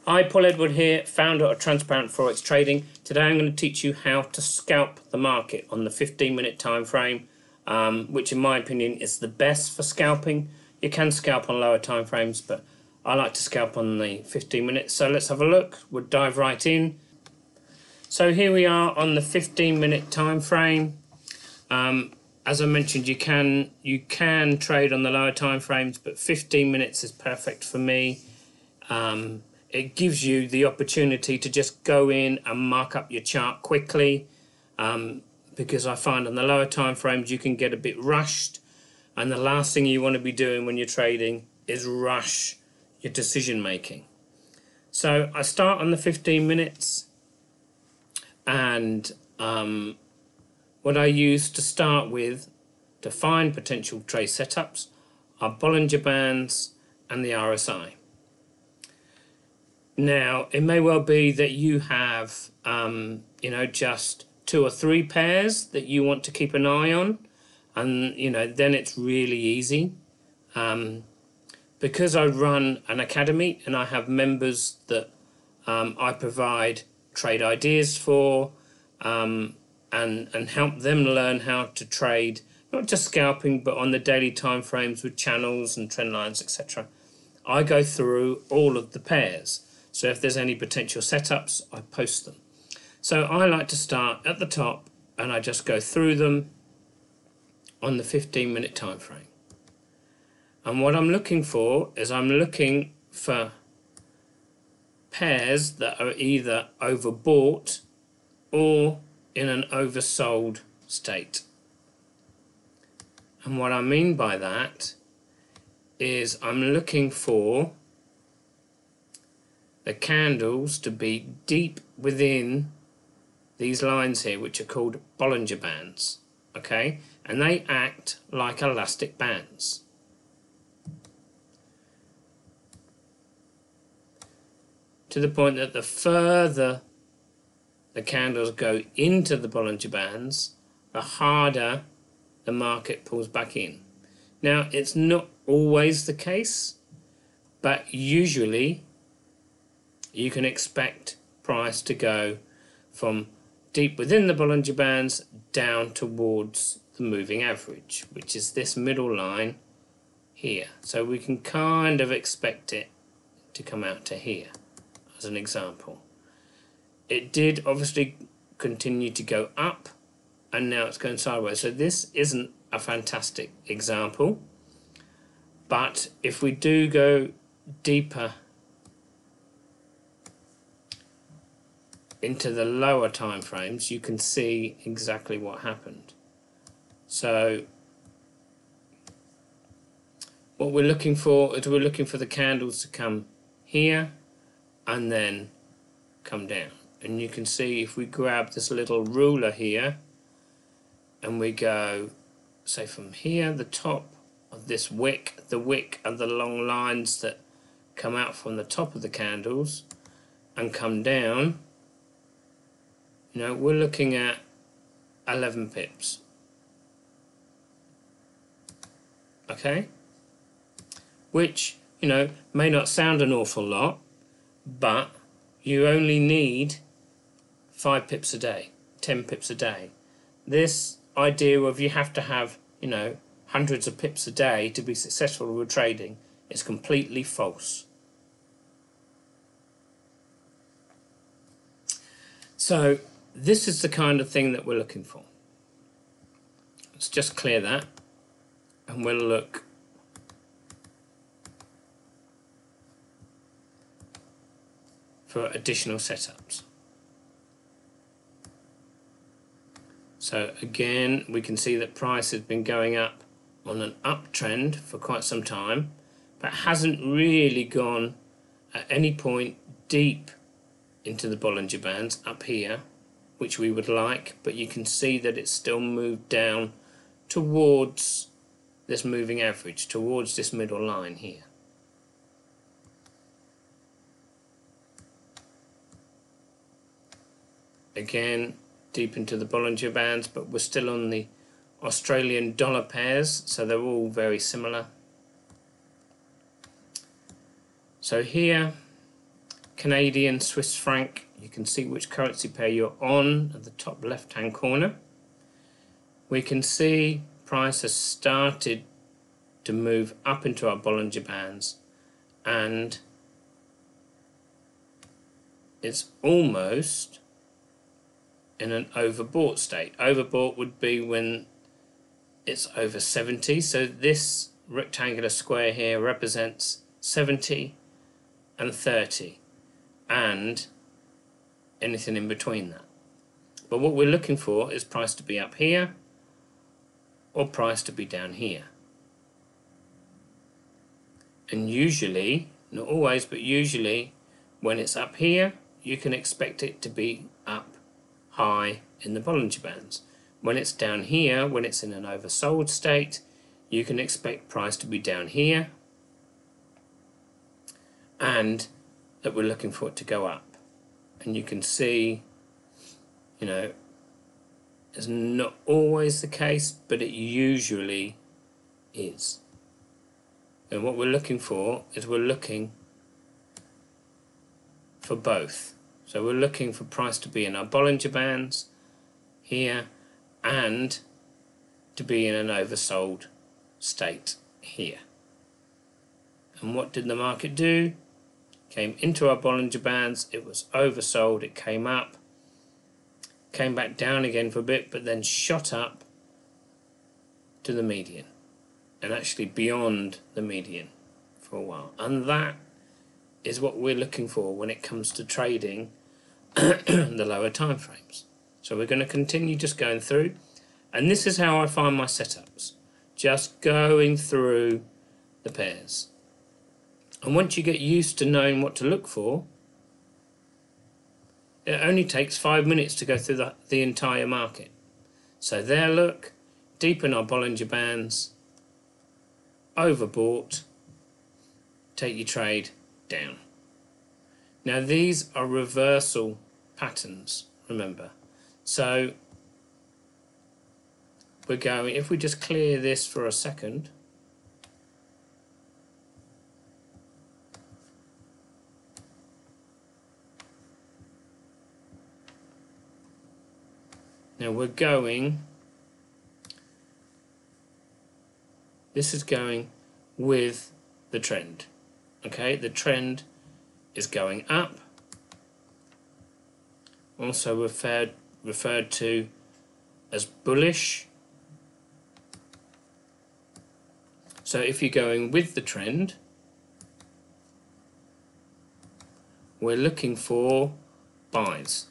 Hi, Paul Edward here, founder of Transparent Forex Trading. Today I'm going to teach you how to scalp the market on the 15-minute time frame, which in my opinion is the best for scalping. You can scalp on lower time frames, but I like to scalp on the 15 minutes. So let's have a look. We'll dive right in. So here we are on the 15-minute time frame. As I mentioned, you can trade on the lower time frames, but 15 minutes is perfect for me. It gives you the opportunity to just go in and mark up your chart quickly, because I find on the lower time frames you can get a bit rushed, and the last thing you want to be doing when you're trading is rush your decision making. So I start on the 15 minutes, and what I use to start with to find potential trade setups are Bollinger Bands and the RSI. Now, it may well be that you have, just 2 or 3 pairs that you want to keep an eye on, and, then it's really easy. Because I run an academy and I have members that I provide trade ideas for, and help them learn how to trade, not just scalping, but on the daily time frames with channels and trend lines, etc. I go through all of the pairs. So if there's any potential setups, I post them. So I like to start at the top and I just go through them on the 15-minute time frame. And what I'm looking for is I'm looking for pairs that are either overbought or in an oversold state. And what I mean by that is I'm looking for the candles to be deep within these lines here, which are called Bollinger Bands, okay? And they act like elastic bands. To the point that the further the candles go into the Bollinger Bands, the harder the market pulls back in. Now, it's not always the case, but usually you can expect price to go from deep within the Bollinger Bands down towards the moving average, which is this middle line here. So we can kind of expect it to come out to here, as an example. It did obviously continue to go up, and now it's going sideways. So this isn't a fantastic example, but if we do go deeper into the lower time frames, you can see exactly what happened. So what we're looking for is we're looking for the candles to come here and then come down. And you can see if we grab this little ruler here and we go, say from here, the top of this wick, the wick and the long lines that come out from the top of the candles and come down, we're looking at 11 pips. Okay? Which, may not sound an awful lot, but you only need 5 pips a day, 10 pips a day. This idea of you have to have, hundreds of pips a day to be successful with trading is completely false. So this is the kind of thing that we're looking for. Let's just clear that and we'll look for additional setups. So again, we can see that price has been going up on an uptrend for quite some time, but hasn't really gone at any point deep into the Bollinger Bands up here, which we would like, but you can see that it's still moved down towards this moving average, towards this middle line here. Again, deep into the Bollinger Bands, but we're still on the Australian dollar pairs, so they're all very similar. So here, Canadian, Swiss franc. You can see which currency pair you're on at the top left hand corner. We can see price has started to move up into our Bollinger Bands, and it's almost in an overbought state. Overbought would be when it's over 70, so this rectangular square here represents 70 and 30 and anything in between that. But what we're looking for is price to be up here or price to be down here. And usually, not always, but usually when it's up here, you can expect it to be up high in the Bollinger Bands. When it's down here, when it's in an oversold state, you can expect price to be down here and that we're looking for it to go up. And you can see, you know, it's not always the case, but it usually is. And what we're looking for is we're looking for both. So we're looking for price to be in our Bollinger Bands here and to be in an oversold state here. And what did the market do? Came into our Bollinger Bands, it was oversold, it came up, came back down again for a bit, but then shot up to the median and actually beyond the median for a while. And that is what we're looking for when it comes to trading the lower time frames. So we're going to continue just going through, and this is how I find my setups, just going through the pairs. And once you get used to knowing what to look for, it only takes 5 minutes to go through the entire market. So there, look, deep in our Bollinger Bands, overbought, take your trade down. Now these are reversal patterns, remember. So we're going, if we just clear this for a second, now we're going, this is going with the trend. Okay, the trend is going up, also referred to as bullish. So if you're going with the trend, we're looking for buys.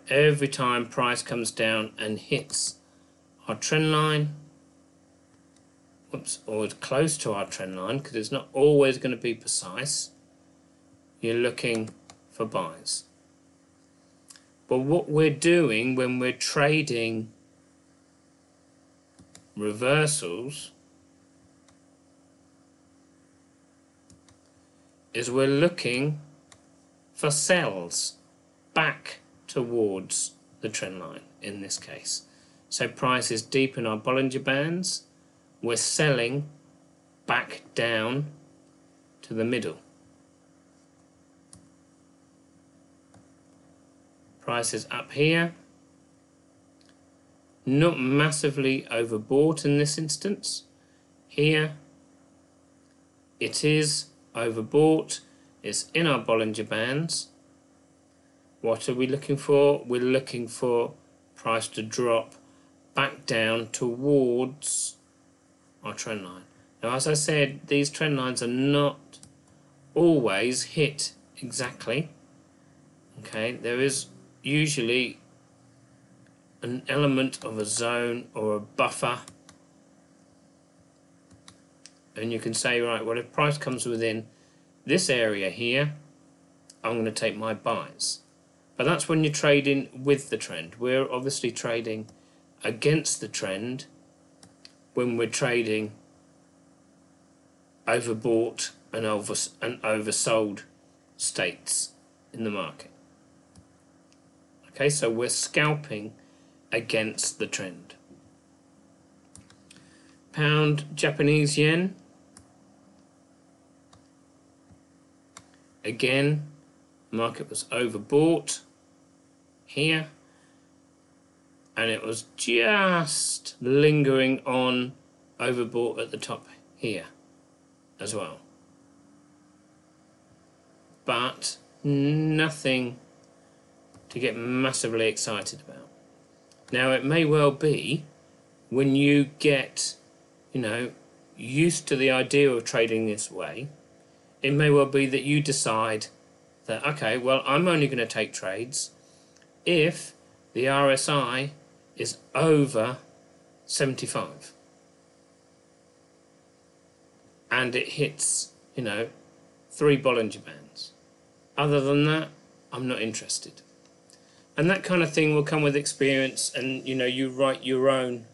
Every time price comes down and hits our trend line, or close to our trend line, because it's not always going to be precise, you're looking for buys. But what we're doing when we're trading reversals is we're looking for sells back towards the trend line in this case. So price is deep in our Bollinger Bands, we're selling back down to the middle. Price is up here, not massively overbought in this instance. Here it is overbought, it's in our Bollinger Bands. What are we looking for? We're looking for price to drop back down towards our trend line. Now, as I said, these trend lines are not always hit exactly. Okay, there is usually an element of a zone or a buffer, and you can say, right, well, if price comes within this area here, I'm going to take my buys. But that's when you're trading with the trend. We're obviously trading against the trend when we're trading overbought and oversold states in the market. Okay, so we're scalping against the trend. Pound Japanese yen. Again, market was overbought here, and it was just lingering on overbought at the top here as well, but nothing to get massively excited about. Now, it may well be when you get, used to the idea of trading this way, it may well be that you decide that, okay, well, I'm only going to take trades if the RSI is over 75 and it hits, 3 Bollinger Bands. Other than that, I'm not interested. And that kind of thing will come with experience, and you write your own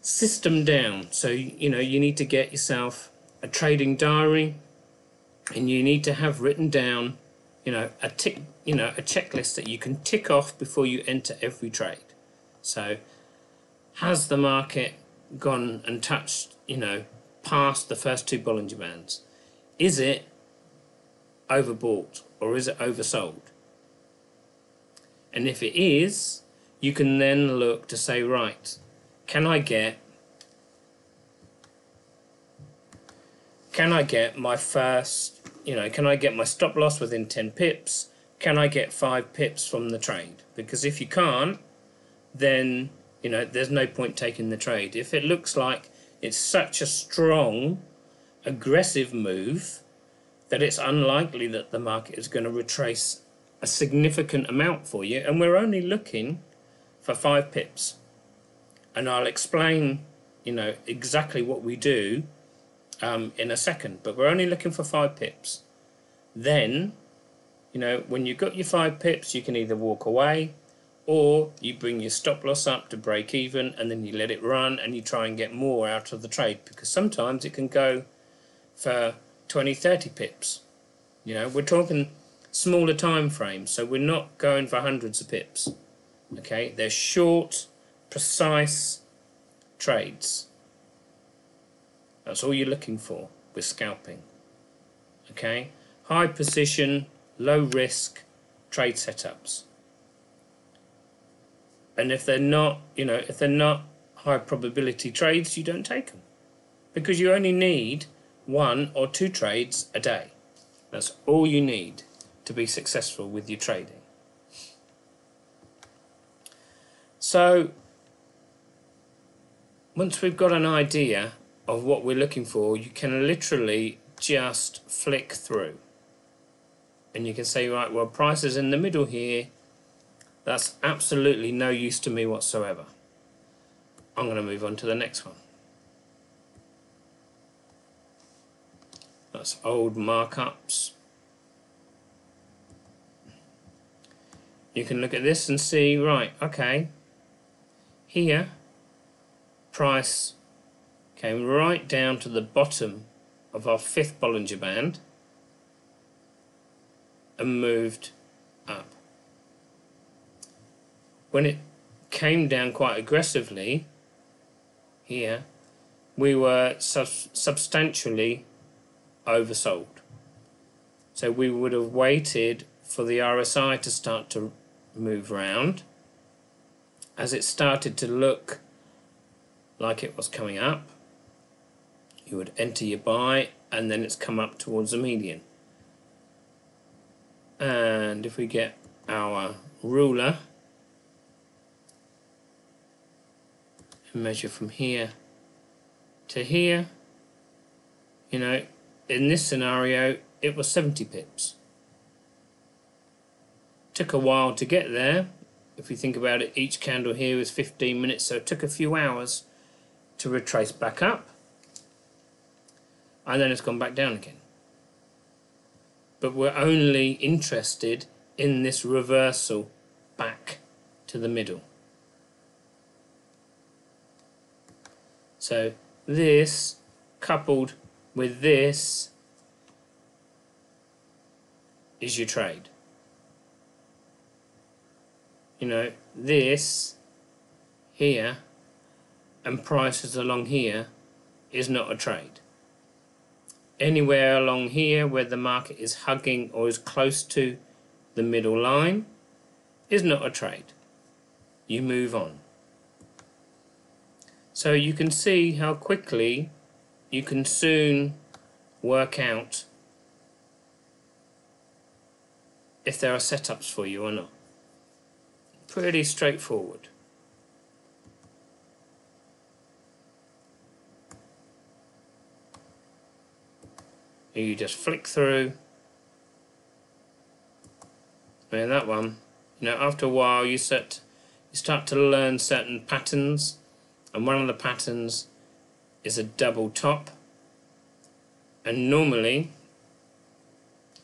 system down. So you need to get yourself a trading diary, and you need to have written down a checklist that you can tick off before you enter every trade. So has the market gone and touched past the first 2 Bollinger Bands? Is it overbought or is it oversold? And if it is, you can then look to say, right, can I get my first, can I get my stop loss within 10 pips? Can I get 5 pips from the trade? Because if you can't, then, there's no point taking the trade. If it looks like it's such a strong, aggressive move that it's unlikely that the market is going to retrace a significant amount for you, and we're only looking for 5 pips. And I'll explain, exactly what we do in a second, but we're only looking for 5 pips. Then, when you've got your 5 pips, you can either walk away, or you bring your stop loss up to break even, and then you let it run and you try and get more out of the trade, because sometimes it can go for 20-30 pips. We're talking smaller time frames, so we're not going for hundreds of pips. Okay, they're short, precise trades. That's all you're looking for with scalping. Okay, high position, low risk trade setups. And if they're not, if they're not high probability trades, you don't take them, because you only need 1 or 2 trades a day. That's all you need to be successful with your trading. So once we've got an idea of what we're looking for, you can literally just flick through, and you can say, right, well, price is in the middle here. That's absolutely no use to me whatsoever. I'm going to move on to the next one. That's old markups. You can look at this and see, right, okay, here price came right down to the bottom of our 5th Bollinger Band and moved up. When it came down quite aggressively here, we were substantially oversold. So we would have waited for the RSI to start to move round. As it started to look like it was coming up, you would enter your buy, and then it's come up towards the median. And if we get our ruler and measure from here to here, in this scenario it was 70 pips. Took a while to get there. If you think about it, each candle here is 15 minutes, so it took a few hours to retrace back up, and then it's gone back down again. But we're only interested in this reversal back to the middle. So this coupled with this is your trade. This here and prices along here is not a trade. Anywhere along here where the market is hugging or is close to the middle line is not a trade. You move on. So you can see how quickly you can soon work out if there are setups for you or not. Pretty straightforward. You just flick through. And that one, after a while you start to learn certain patterns, and one of the patterns is a double top, and normally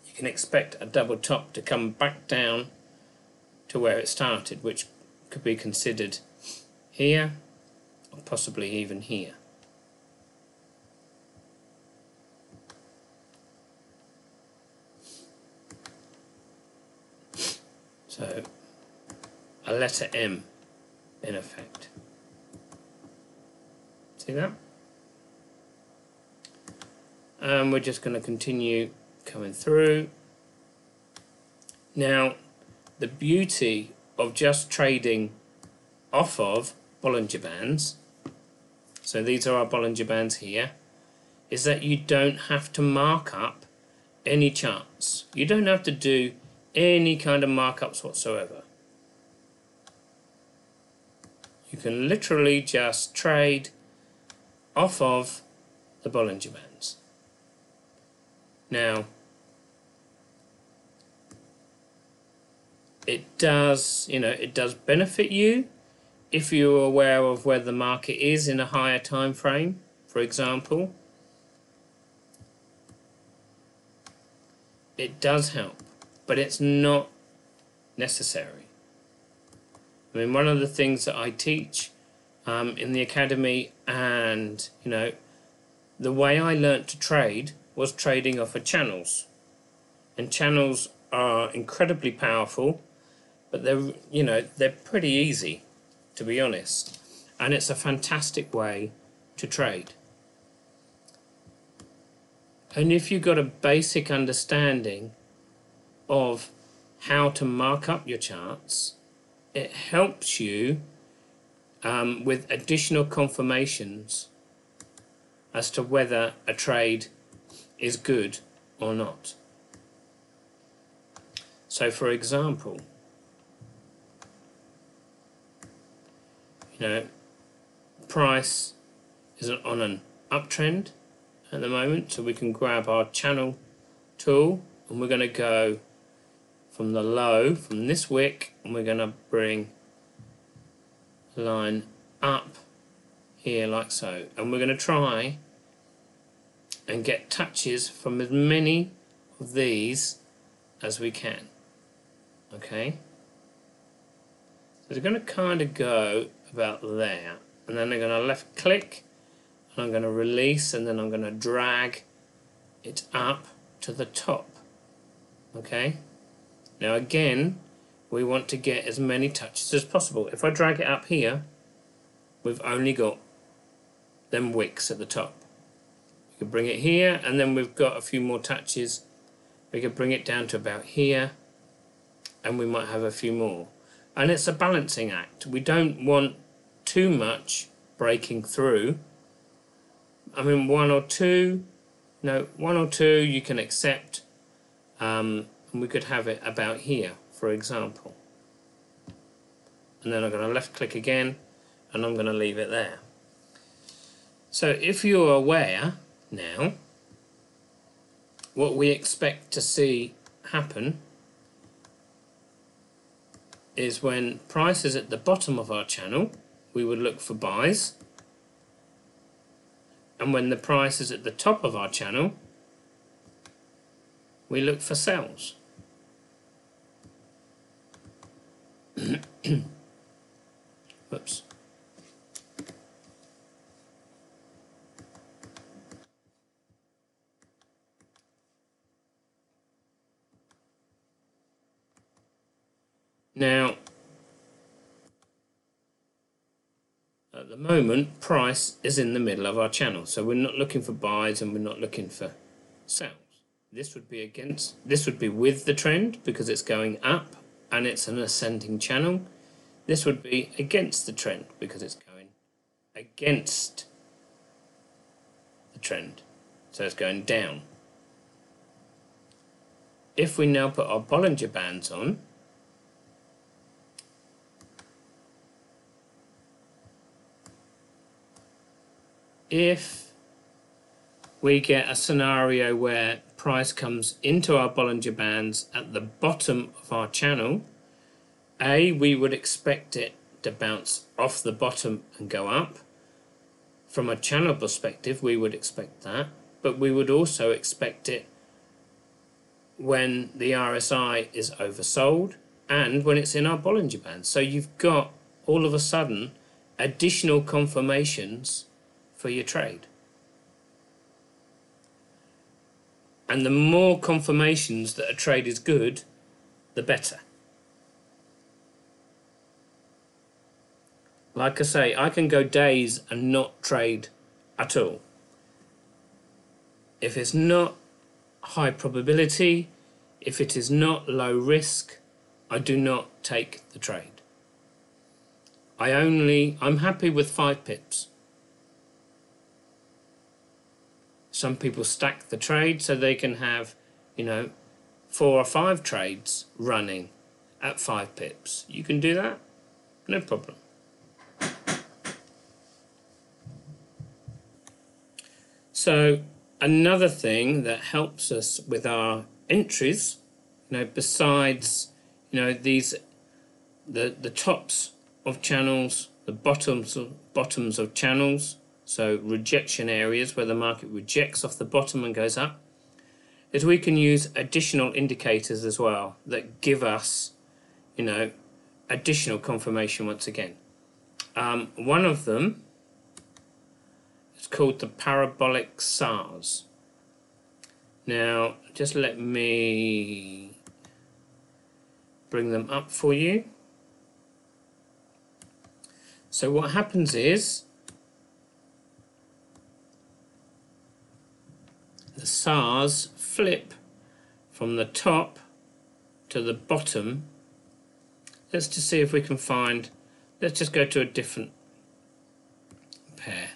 you can expect a double top to come back down to where it started, which could be considered here or possibly even here. So a letter M in effect. See that? And we're just going to continue coming through. Now, the beauty of just trading off of Bollinger Bands, so these are our Bollinger Bands here, is that you don't have to mark up any charts. You don't have to do any kind of markups whatsoever. You can literally just trade off of the Bollinger Bands. Now, it does benefit you if you're aware of where the market is in a higher time frame, for example. It does help, but it's not necessary. I mean, one of the things that I teach in the academy, and the way I learnt to trade was trading off of channels, and channels are incredibly powerful, but they're pretty easy, to be honest, and it's a fantastic way to trade. And if you've got a basic understanding of how to mark up your charts, it helps you with additional confirmations as to whether a trade is good or not. So for example, price is on an uptrend at the moment, so we can grab our channel tool and we're going to go from the low, from this wick, and we're going to bring a line up here like so, and we're going to try and get touches from as many of these as we can. Okay, so they're going to kind of go about there, and then I'm going to left click and I'm going to release, and then I'm going to drag it up to the top. Okay, now again we want to get as many touches as possible. If I drag it up here, we've only got them wicks at the top. We could bring it here, and then we've got a few more touches. We could bring it down to about here, and we might have a few more. And it's a balancing act. We don't want too much breaking through. I mean, one or two you can accept, and we could have it about here, for example. And then I'm going to left click again, and I'm going to leave it there. So if you're aware now, what we expect to see happen is when price is at the bottom of our channel, we would look for buys, and when the price is at the top of our channel, we look for sells. Whoops. Now, at the moment, price is in the middle of our channel, so we're not looking for buys and we're not looking for sells. This would be with the trend because it's going up and it's an ascending channel. This would be against the trend because it's going against the trend, so it's going down. If we now put our Bollinger Bands on, if we get a scenario where price comes into our Bollinger Bands at the bottom of our channel, we would expect it to bounce off the bottom and go up. From a channel perspective, we would expect that, but we would also expect it when the RSI is oversold and when it's in our Bollinger Bands. So you've got, all of a sudden, additional confirmations for your trade. And the more confirmations that a trade is good, the better. Like I say, I can go days and not trade at all. If it's not high probability, if it is not low risk, I do not take the trade. I'm happy with 5 pips. Some people stack the trade so they can have, 4 or 5 trades running at 5 pips. You can do that, no problem. So another thing that helps us with our entries, besides these the tops of channels, the bottoms of channels, so rejection areas where the market rejects off the bottom and goes up, is we can use additional indicators as well that give us additional confirmation once again. One of them is called the parabolic SARS. Now just let me bring them up for you. So what happens is the SARS flip from the top to the bottom. Let's just see if we can find, let's just go to a different pair.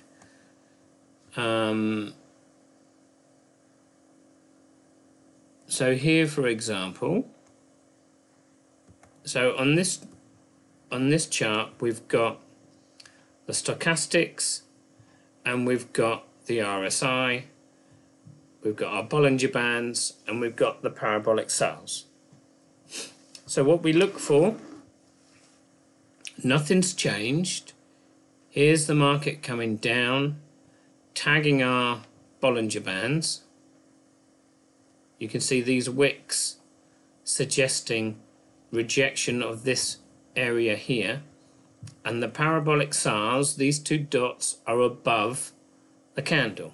So here, for example, so on this chart we've got the stochastics and we've got the RSI, we've got our Bollinger Bands, and we've got the parabolic SARS. So what we look for, nothing's changed. Here's the market coming down, tagging our Bollinger Bands. You can see these wicks suggesting rejection of this area here, and the parabolic SARS, these 2 dots are above the candle,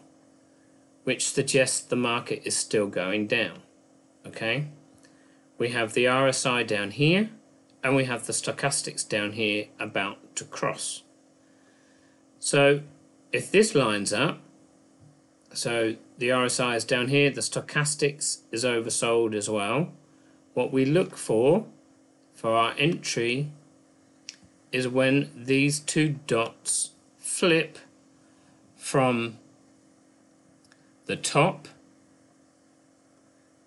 which suggests the market is still going down. Okay, we have the RSI down here and we have the stochastics down here about to cross. So if this lines up, so the RSI is down here, the stochastics is oversold as well, what we look for our entry is when these 2 dots flip from the top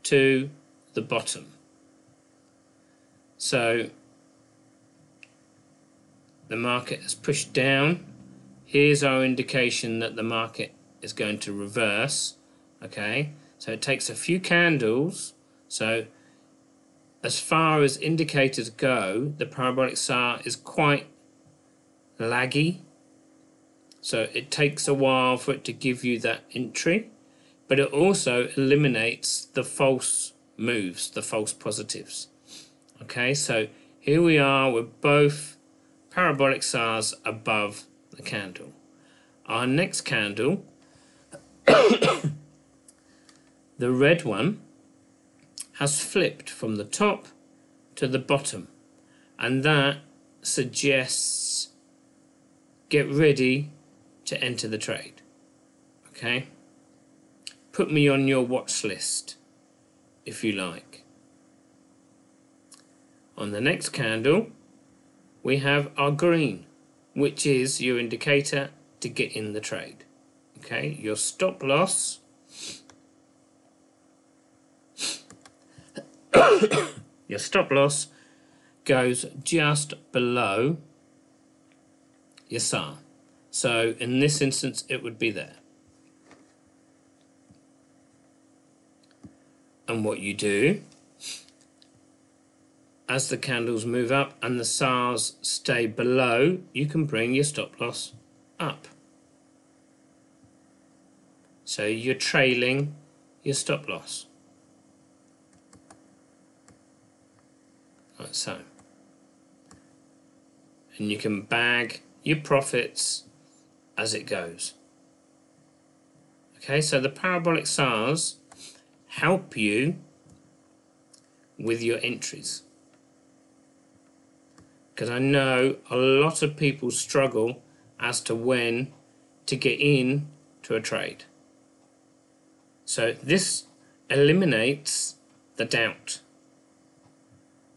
to the bottom. So the market has pushed down. Here's our indication that the market is going to reverse. Okay, so it takes a few candles. So as far as indicators go, the parabolic SAR is quite laggy, so it takes a while for it to give you that entry, but it also eliminates the false moves, the false positives. Okay, so here we are with both parabolic SARs above the candle. Our next candle, the red one, has flipped from the top to the bottom, and that suggests get ready to enter the trade. Okay, put me on your watch list, if you like. On the next candle, we have our green, which is your indicator to get in the trade. Okay, your stop loss your stop loss goes just below your SAR. So in this instance, it would be there. And what you do, as the candles move up and the SARs stay below, you can bring your stop loss up. So you're trailing your stop loss. Like so. And you can bag your profits as it goes. Okay, so the parabolic SARs help you with your entries. Because I know a lot of people struggle as to when to get in to a trade. So this eliminates the doubt.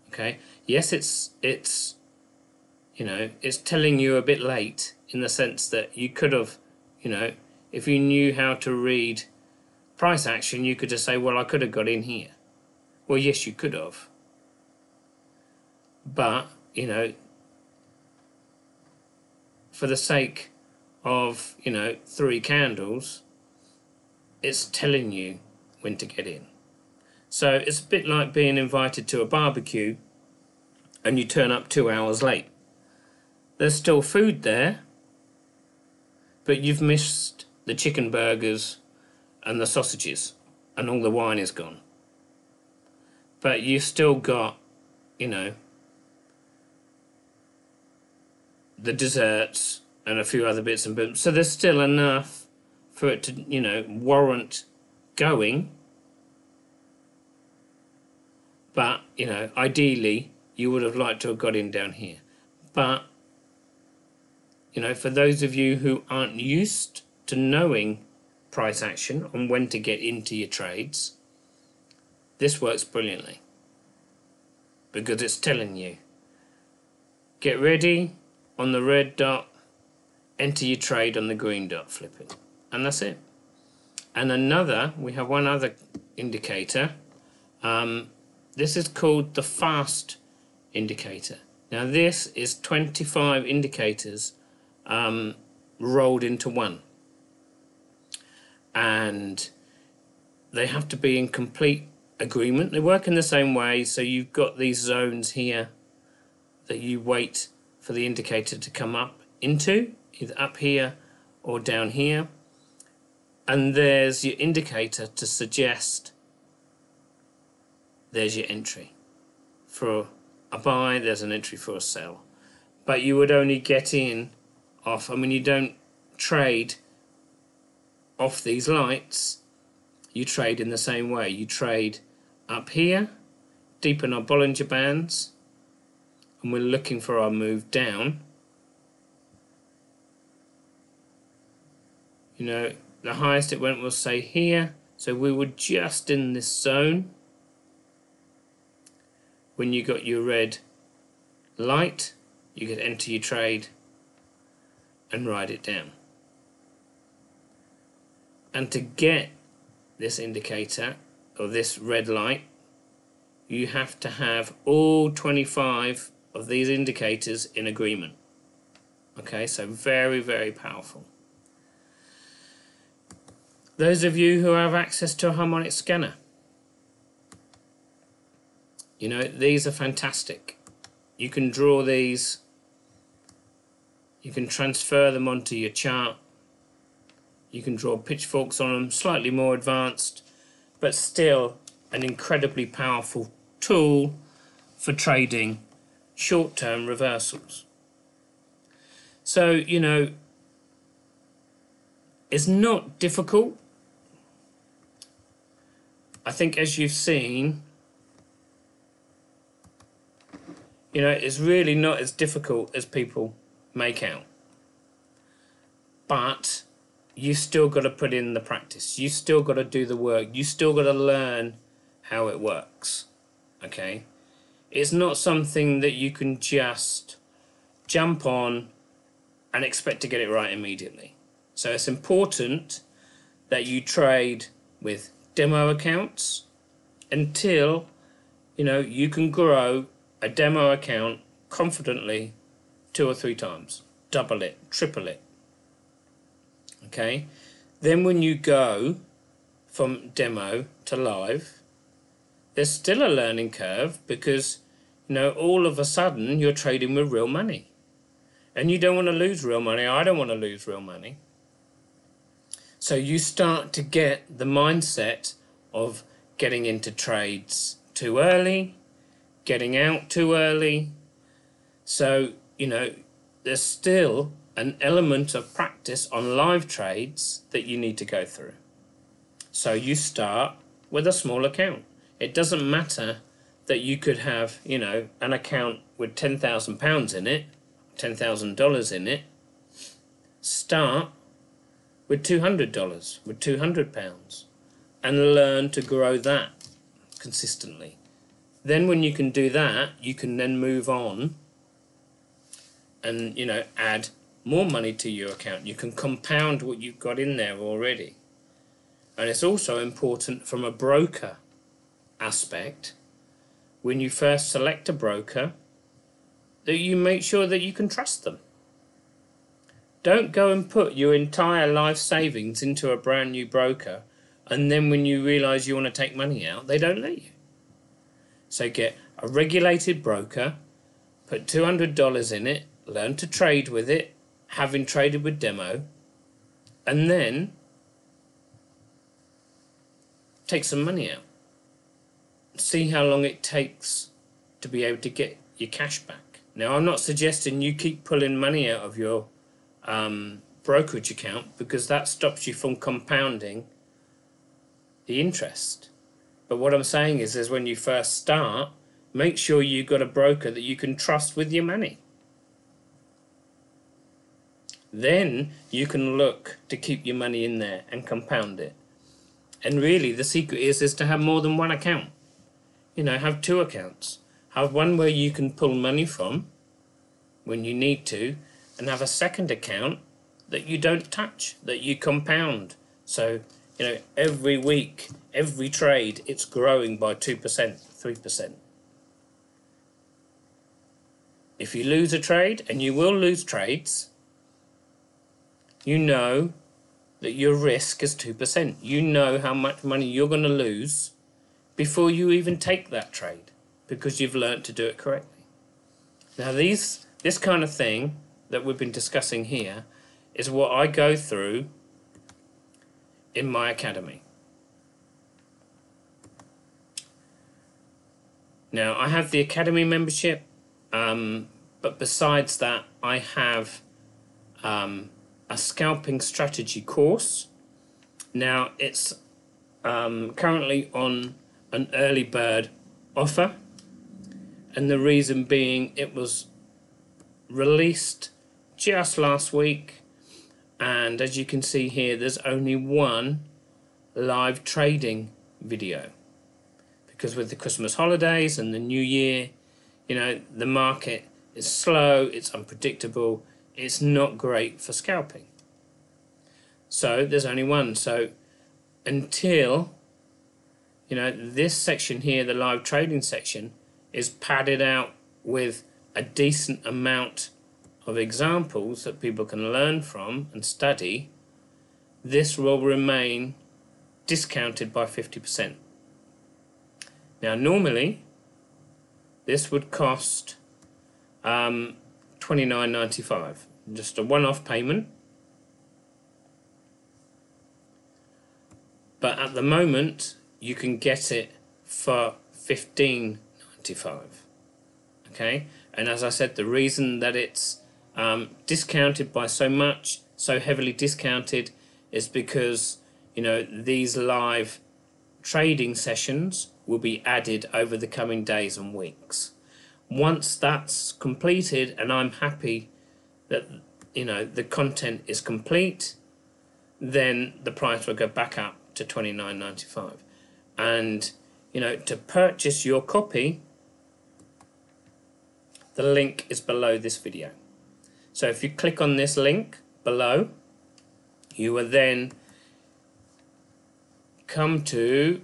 Okay, yes, it's you know, it's telling you a bit late in the sense that you could have, you know, if you knew how to read price action, you could just say, well, I could have got in here. Well, yes, you could have. But, you know, for the sake of, you know, 3 candles, it's telling you when to get in. So it's a bit like being invited to a barbecue and you turn up 2 hours late. There's still food there, but you've missed the chicken burgers and the sausages and all the wine is gone. But you've still got, you know, the desserts and a few other bits and bits. So there's still enough for it to, you know, warrant going. But, you know, ideally, you would have liked to have got in down here. But, you know, for those of you who aren't used to knowing price action and when to get into your trades, this works brilliantly. Because it's telling you, get ready on the red dot, enter your trade on the green dot, flip it. And that's it. And we have one other indicator. This is called the fast indicator. Now this is 25 indicators rolled into one. And they have to be in complete agreement. They work in the same way, so you've got these zones here that you wait for the indicator to come up into, either up here or down here. And there's your indicator to suggest there's your entry. For a buy, there's an entry for a sell. But you would only get in off, I mean, you don't trade off these lights, you trade in the same way. You trade up here, deep in our Bollinger bands, and we're looking for our move down. You know, the highest it went was, say, here, so we were just in this zone when you got your red light. You could enter your trade and ride it down. And to get this indicator, or this red light, you have to have all 25 of these indicators in agreement. Okay, so very, very powerful. Those of you who have access to a harmonic scanner, you know, these are fantastic. You can draw these, you can transfer them onto your chart, you can draw pitchforks on them, slightly more advanced, but still an incredibly powerful tool for trading short-term reversals. So, you know, it's not difficult. I think, as you've seen, you know, it's really not as difficult as people make out. But you still got to put in the practice. You still got to do the work. You still got to learn how it works. Okay? It's not something that you can just jump on and expect to get it right immediately. So it's important that you trade with demo accounts until you can grow a demo account confidently 2 or 3 times, double it, triple it. Okay, then when you go from demo to live, there's still a learning curve, because all of a sudden you're trading with real money, and you don't want to lose real money. I don't want to lose real money. So you start to get the mindset of getting into trades too early, getting out too early. So there's still an element of practice on live trades that you need to go through. So you start with a small account. It doesn't matter that you could have, an account with £10,000 in it, $10,000 in it. Start with $200, with £200, and learn to grow that consistently. Then when you can do that, you can then move on and add more money to your account. You can compound what you've got in there already. And it's also important from a broker aspect, when you first select a broker, that you make sure that you can trust them. Don't go and put your entire life savings into a brand new broker, and then when you realise you want to take money out, they don't let you. So get a regulated broker, put $200 in it, learn to trade with it, having traded with demo, and then take some money out. See how long it takes to be able to get your cash back. Now, I'm not suggesting you keep pulling money out of your brokerage account, because that stops you from compounding the interest. But what I'm saying is when you first start, make sure you've got a broker that you can trust with your money. Then you can look to keep your money in there and compound it. And really the secret is to have more than one account. Have 2 accounts. Have one where you can pull money from when you need to, and have a second account that you don't touch, that you compound. So, every week, every trade, it's growing by 2%, 3%. If you lose a trade, and you will lose trades, you know that your risk is 2%. You know how much money you're going to lose before you even take that trade, because you've learnt to do it correctly. Now this kind of thing that we've been discussing here is what I go through in my academy. Now I have the academy membership, but besides that I have a scalping strategy course. Now it's currently on an early bird offer, and the reason being it was released just last week, and as you can see here, there's only one live trading video, because with the Christmas holidays and the new year, the market is slow, it's unpredictable, it's not great for scalping. So there's only one. So until this section here, the live trading section, is padded out with a decent amount of examples that people can learn from and study, this will remain discounted by 50%. Now normally this would cost $29.95, just a one-off payment, but at the moment you can get it for $15.95. Okay, and as I said, the reason that it's discounted by so much, so heavily discounted, is because these live trading sessions will be added over the coming days and weeks. Once that's completed and I'm happy that the content is complete, then the price will go back up to $29.95. And you know, to purchase your copy, the link is below this video. So if you click on this link below, you will then come to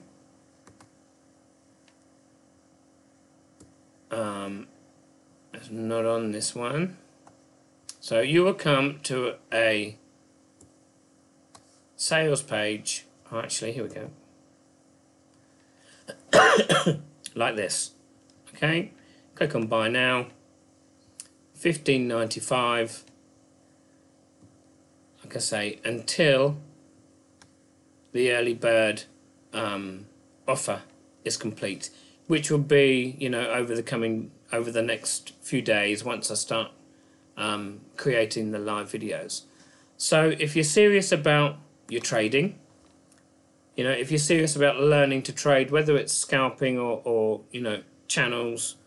it's not on this one. So you will come to a sales page. Oh, actually, here we go. Like this. Okay, click on buy now. $15.95. Like I say, until the early bird offer is complete, which will be, you know, over the next few days once I start creating the live videos. So if you're serious about your trading, you know, if you're serious about learning to trade, whether it's scalping or you know, channels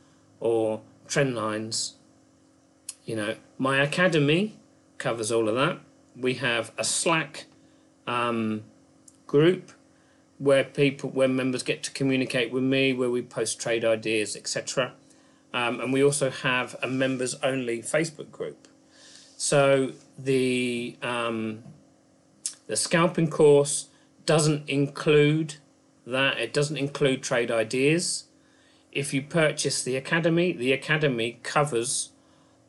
or trend lines, you know, my academy covers all of that. We have a Slack group where members get to communicate with me, where we post trade ideas, etc. And we also have a members only Facebook group. So the scalping course doesn't include that. It doesn't include trade ideas. If you purchase the academy covers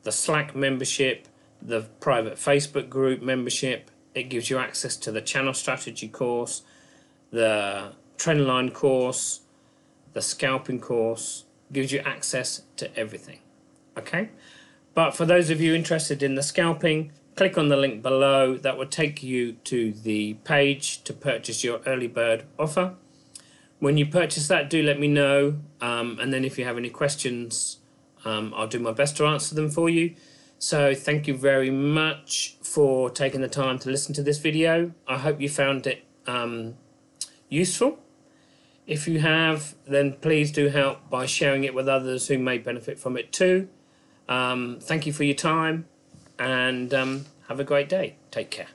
the Slack membership, the private Facebook group membership. It gives you access to the channel strategy course, the trendline course, the scalping course. Gives you access to everything. Okay, but for those of you interested in the scalping, click on the link below. That will take you to the page to purchase your early bird offer. When you purchase that, do let me know, and then if you have any questions, I'll do my best to answer them for you. So thank you very much for taking the time to listen to this video. I hope you found it useful. If you have, then please do help by sharing it with others who may benefit from it too. Thank you for your time, and have a great day. Take care.